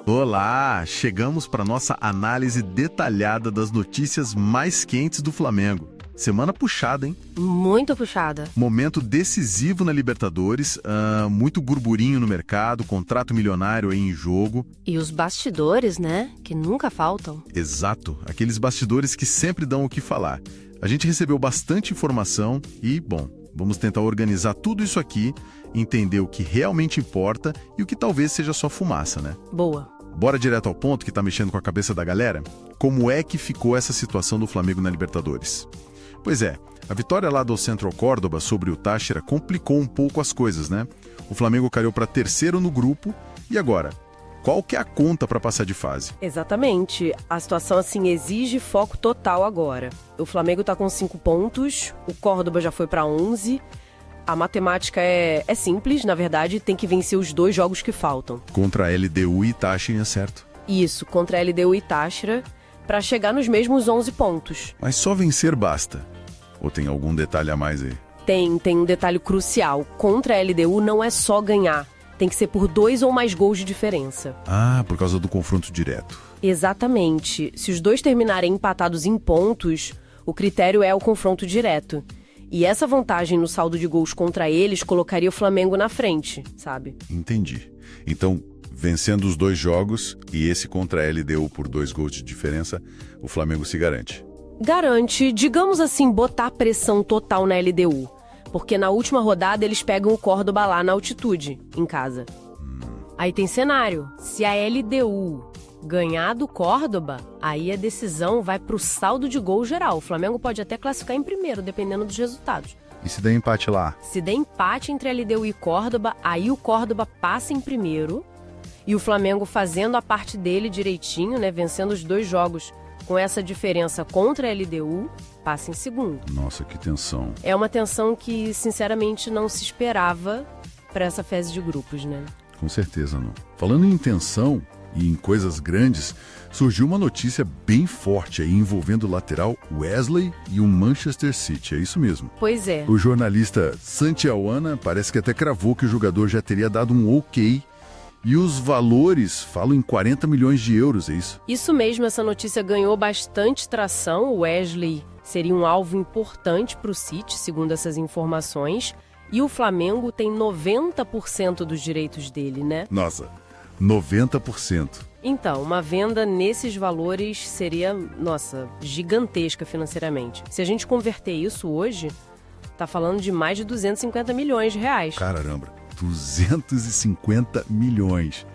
Olá! Chegamos para nossa análise detalhada das notícias mais quentes do Flamengo. Semana puxada, hein? Muito puxada. Momento decisivo na Libertadores, muito burburinho no mercado, contrato milionário aí em jogo. E os bastidores, né? Que nunca faltam. Exato, aqueles bastidores que sempre dão o que falar. A gente recebeu bastante informação e, bom, vamos tentar organizar tudo isso aqui, entender o que realmente importa e o que talvez seja só fumaça, né? Boa. Bora direto ao ponto que tá mexendo com a cabeça da galera? Como é que ficou essa situação do Flamengo na Libertadores? Pois é, a vitória lá do Central Córdoba sobre o Táchira complicou um pouco as coisas, né? O Flamengo caiu para terceiro no grupo e agora? Qual que é a conta para passar de fase? Exatamente. A situação, assim, exige foco total agora. O Flamengo tá com 5 pontos, o Córdoba já foi para 11. A matemática é simples, na verdade, tem que vencer os 2 jogos que faltam. Contra a LDU e Táchira, certo? Isso, contra a LDU e Táchira, para chegar nos mesmos 11 pontos. Mas só vencer basta? Ou tem algum detalhe a mais aí? Tem um detalhe crucial. Contra a LDU não é só ganhar. Tem que ser por 2 ou mais gols de diferença. Ah, por causa do confronto direto. Exatamente. Se os 2 terminarem empatados em pontos, o critério é o confronto direto. E essa vantagem no saldo de gols contra eles colocaria o Flamengo na frente, sabe? Entendi. Então, vencendo os 2 jogos e esse contra a LDU por 2 gols de diferença, o Flamengo se garante. Garante, digamos assim, botar pressão total na LDU. Porque na última rodada eles pegam o Córdoba lá na altitude, em casa. Aí tem cenário. Se a LDU ganhar do Córdoba, aí a decisão vai pro saldo de gol geral. O Flamengo pode até classificar em primeiro, dependendo dos resultados. E se der empate lá? Se der empate entre LDU e Córdoba, aí o Córdoba passa em primeiro. E o Flamengo fazendo a parte dele direitinho, né, vencendo os 2 jogos com essa diferença contra a LDU, passa em segundo. Nossa, que tensão. É uma tensão que, sinceramente, não se esperava para essa fase de grupos, né? Com certeza não. Falando em tensão e em coisas grandes, surgiu uma notícia bem forte aí envolvendo o lateral Wesley e o Manchester City, é isso mesmo? Pois é. O jornalista Santi Awana parece que até cravou que o jogador já teria dado um ok e os valores falam em 40 milhões de euros, é isso? Isso mesmo, essa notícia ganhou bastante tração. O Wesley seria um alvo importante para o City, segundo essas informações. E o Flamengo tem 90% dos direitos dele, né? Nossa, 90%. Então, uma venda nesses valores seria, nossa, gigantesca financeiramente. Se a gente converter isso hoje, tá falando de mais de 250 milhões de reais. Caramba, 250 milhões.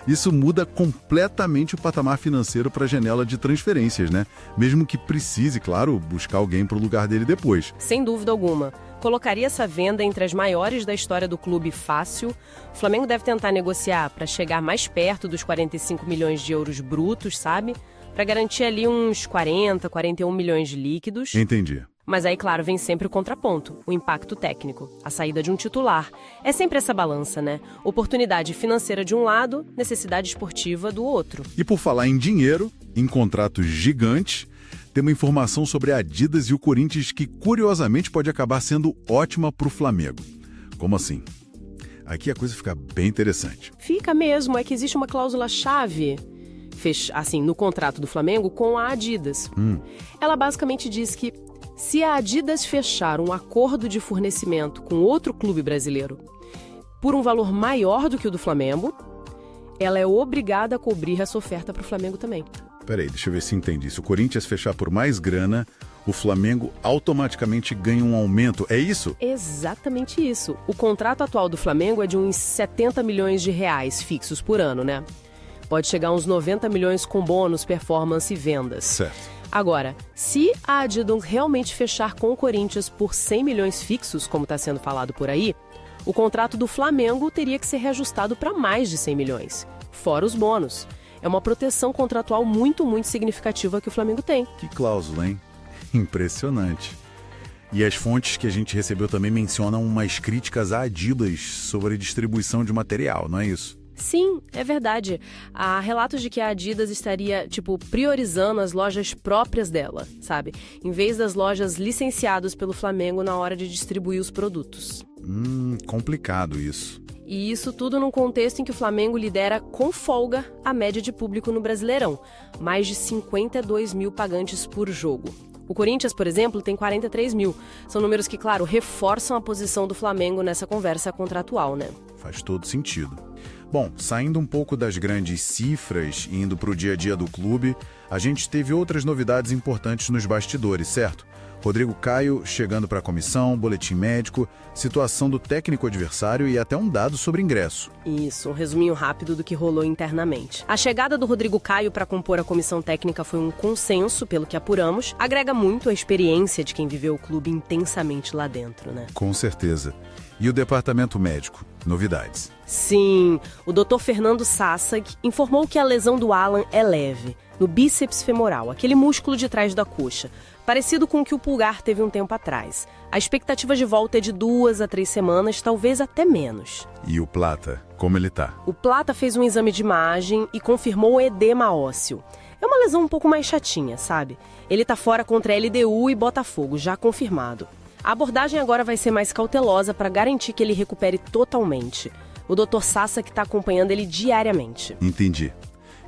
Isso muda completamente o patamar financeiro para a janela de transferências, né? Mesmo que precise, claro, buscar alguém para o lugar dele depois. Sem dúvida alguma. Colocaria essa venda entre as maiores da história do clube fácil. O Flamengo deve tentar negociar para chegar mais perto dos 45 milhões de euros brutos, sabe? Para garantir ali uns 40, 41 milhões de líquidos. Entendi. Mas aí, claro, vem sempre o contraponto, o impacto técnico, a saída de um titular. É sempre essa balança, né? Oportunidade financeira de um lado, necessidade esportiva do outro. E por falar em dinheiro, em contratos gigantes, tem uma informação sobre a Adidas e o Corinthians que, curiosamente, pode acabar sendo ótima para o Flamengo. Como assim? Aqui a coisa fica bem interessante. Fica mesmo, é que existe uma cláusula-chave assim, no contrato do Flamengo com a Adidas. Ela basicamente diz que se a Adidas fechar um acordo de fornecimento com outro clube brasileiro por um valor maior do que o do Flamengo, ela é obrigada a cobrir essa oferta para o Flamengo também. Peraí, deixa eu ver se entendi. Se o Corinthians fechar por mais grana, o Flamengo automaticamente ganha um aumento, é isso? Exatamente isso. O contrato atual do Flamengo é de uns 70 milhões de reais fixos por ano, né? Pode chegar a uns 90 milhões com bônus, performance e vendas. Certo. Agora, se a Adidas realmente fechar com o Corinthians por 100 milhões fixos, como está sendo falado por aí, o contrato do Flamengo teria que ser reajustado para mais de 100 milhões, fora os bônus. É uma proteção contratual muito, muito significativa que o Flamengo tem. Que cláusula, hein? Impressionante. E as fontes que a gente recebeu também mencionam umas críticas à Adidas sobre a distribuição de material, não é isso? Sim, é verdade. Há relatos de que a Adidas estaria, priorizando as lojas próprias dela, sabe? Em vez das lojas licenciadas pelo Flamengo na hora de distribuir os produtos. Complicado isso. E isso tudo num contexto em que o Flamengo lidera com folga a média de público no Brasileirão, mais de 52 mil pagantes por jogo. O Corinthians, por exemplo, tem 43 mil. São números que, claro, reforçam a posição do Flamengo nessa conversa contratual, né? Faz todo sentido. Bom, saindo um pouco das grandes cifras e indo para o dia a dia do clube, a gente teve outras novidades importantes nos bastidores, certo? Rodrigo Caio chegando para a comissão, boletim médico, situação do técnico adversário e até um dado sobre ingresso. Isso, um resuminho rápido do que rolou internamente. A chegada do Rodrigo Caio para compor a comissão técnica foi um consenso, pelo que apuramos. Agrega muito a experiência de quem viveu o clube intensamente lá dentro, né? Com certeza. E o departamento médico? Novidades. Sim, o Dr. Fernando Sassag informou que a lesão do Alan é leve, no bíceps femoral, aquele músculo de trás da coxa, parecido com o que o pulgar teve um tempo atrás. A expectativa de volta é de 2 a 3 semanas, talvez até menos. E o Plata, como ele tá? O Plata fez um exame de imagem e confirmou edema ósseo. É uma lesão um pouco mais chatinha, sabe? Ele tá fora contra LDU e Botafogo, já confirmado. A abordagem agora vai ser mais cautelosa para garantir que ele recupere totalmente. O Dr. Sassa que está acompanhando ele diariamente. Entendi.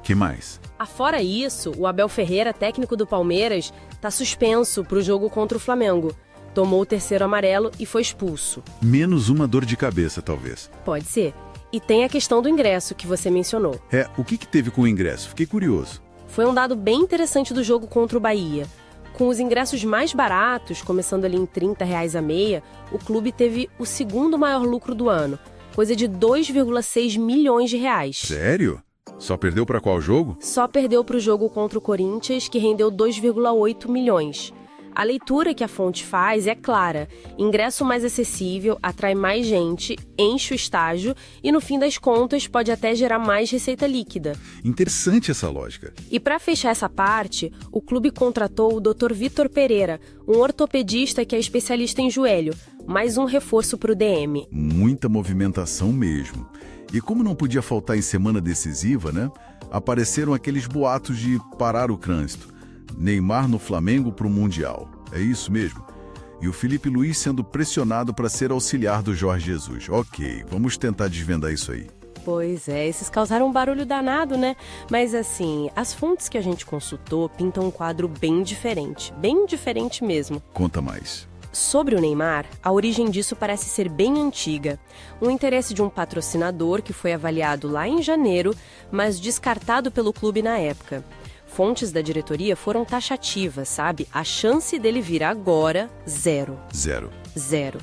Que mais? Afora isso, o Abel Ferreira, técnico do Palmeiras, está suspenso para o jogo contra o Flamengo. Tomou o 3º amarelo e foi expulso. Menos uma dor de cabeça, talvez. Pode ser. E tem a questão do ingresso que você mencionou. O que teve com o ingresso? Fiquei curioso. Foi um dado bem interessante do jogo contra o Bahia. Com os ingressos mais baratos, começando ali em R$30 a meia, o clube teve o 2º maior lucro do ano, coisa de 2,6 milhões de reais. Sério? Só perdeu para qual jogo? Só perdeu para o jogo contra o Corinthians, que rendeu 2,8 milhões. A leitura que a fonte faz é clara. Ingresso mais acessível, atrai mais gente, enche o estágio e, no fim das contas, pode até gerar mais receita líquida. Interessante essa lógica. E para fechar essa parte, o clube contratou o Dr. Vitor Pereira, um ortopedista que é especialista em joelho. Mais um reforço para o DM. Muita movimentação mesmo. E como não podia faltar em semana decisiva, né? Apareceram aqueles boatos de parar o trânsito. Neymar no Flamengo para o Mundial. É isso mesmo? E o Felipe Luiz sendo pressionado para ser auxiliar do Jorge Jesus. Ok, vamos tentar desvendar isso aí. Pois é, esses causaram um barulho danado, né? Mas assim, as fontes que a gente consultou pintam um quadro bem diferente mesmo. Conta mais. Sobre o Neymar, a origem disso parece ser bem antiga. Um interesse de um patrocinador que foi avaliado lá em janeiro, mas descartado pelo clube na época. Fontes da diretoria foram taxativas, sabe? A chance dele vir agora, zero. Zero.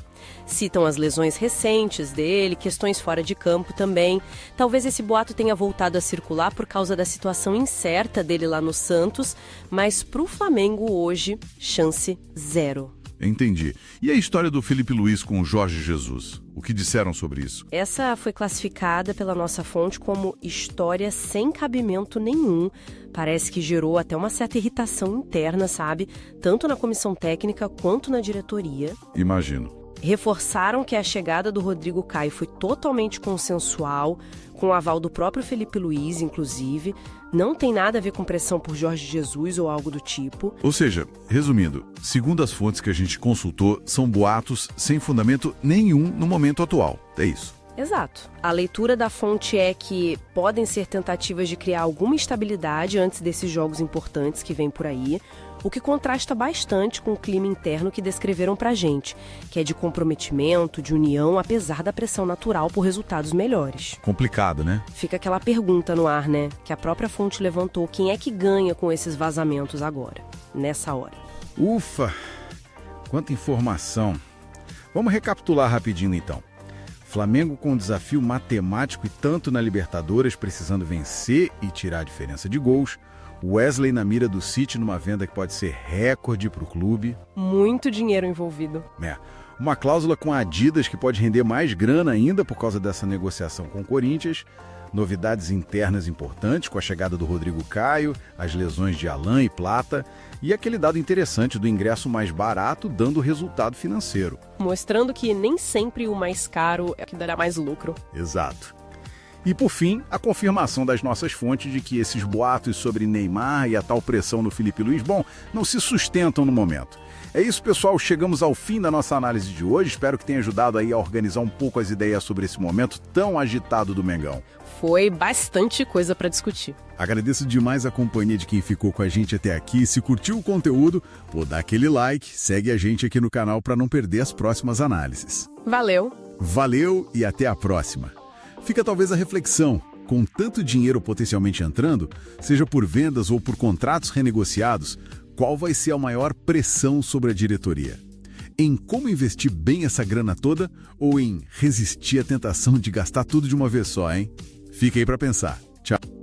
Citam as lesões recentes dele, questões fora de campo também. Talvez esse boato tenha voltado a circular por causa da situação incerta dele lá no Santos, mas pro Flamengo hoje, chance zero. Entendi. E a história do Felipe Luiz com o Jorge Jesus? O que disseram sobre isso? Essa foi classificada pela nossa fonte como história sem cabimento nenhum. Parece que gerou até uma certa irritação interna, sabe? Tanto na comissão técnica quanto na diretoria. Imagino. Reforçaram que a chegada do Rodrigo Caio foi totalmente consensual, com o aval do próprio Felipe Luiz, inclusive. Não tem nada a ver com pressão por Jorge Jesus ou algo do tipo. Ou seja, resumindo, segundo as fontes que a gente consultou, são boatos sem fundamento nenhum no momento atual. É isso. Exato. A leitura da fonte é que podem ser tentativas de criar alguma estabilidade antes desses jogos importantes que vêm por aí, o que contrasta bastante com o clima interno que descreveram pra gente, que é de comprometimento, de união, apesar da pressão natural por resultados melhores. Complicado, né? Fica aquela pergunta no ar, né? Que a própria fonte levantou. Quem é que ganha com esses vazamentos agora, nessa hora? Ufa! Quanta informação! Vamos recapitular rapidinho então. Flamengo com um desafio matemático e tanto na Libertadores, precisando vencer e tirar a diferença de gols. Wesley na mira do City numa venda que pode ser recorde para o clube. Muito dinheiro envolvido. Uma cláusula com a Adidas que pode render mais grana ainda por causa dessa negociação com o Corinthians. Novidades internas importantes com a chegada do Rodrigo Caio, as lesões de Alan e Plata e aquele dado interessante do ingresso mais barato dando resultado financeiro. Mostrando que nem sempre o mais caro é o que dará mais lucro. Exato. E por fim, a confirmação das nossas fontes de que esses boatos sobre Neymar e a tal pressão no Felipe Luiz, não se sustentam no momento. É isso, pessoal. Chegamos ao fim da nossa análise de hoje. Espero que tenha ajudado aí a organizar um pouco as ideias sobre esse momento tão agitado do Mengão. Foi bastante coisa para discutir. Agradeço demais a companhia de quem ficou com a gente até aqui. Se curtiu o conteúdo, dá aquele like, segue a gente aqui no canal para não perder as próximas análises. Valeu! Valeu e até a próxima. Fica talvez a reflexão. Com tanto dinheiro potencialmente entrando, seja por vendas ou por contratos renegociados, qual vai ser a maior pressão sobre a diretoria? Em como investir bem essa grana toda ou em resistir à tentação de gastar tudo de uma vez só, hein? Fica aí para pensar. Tchau.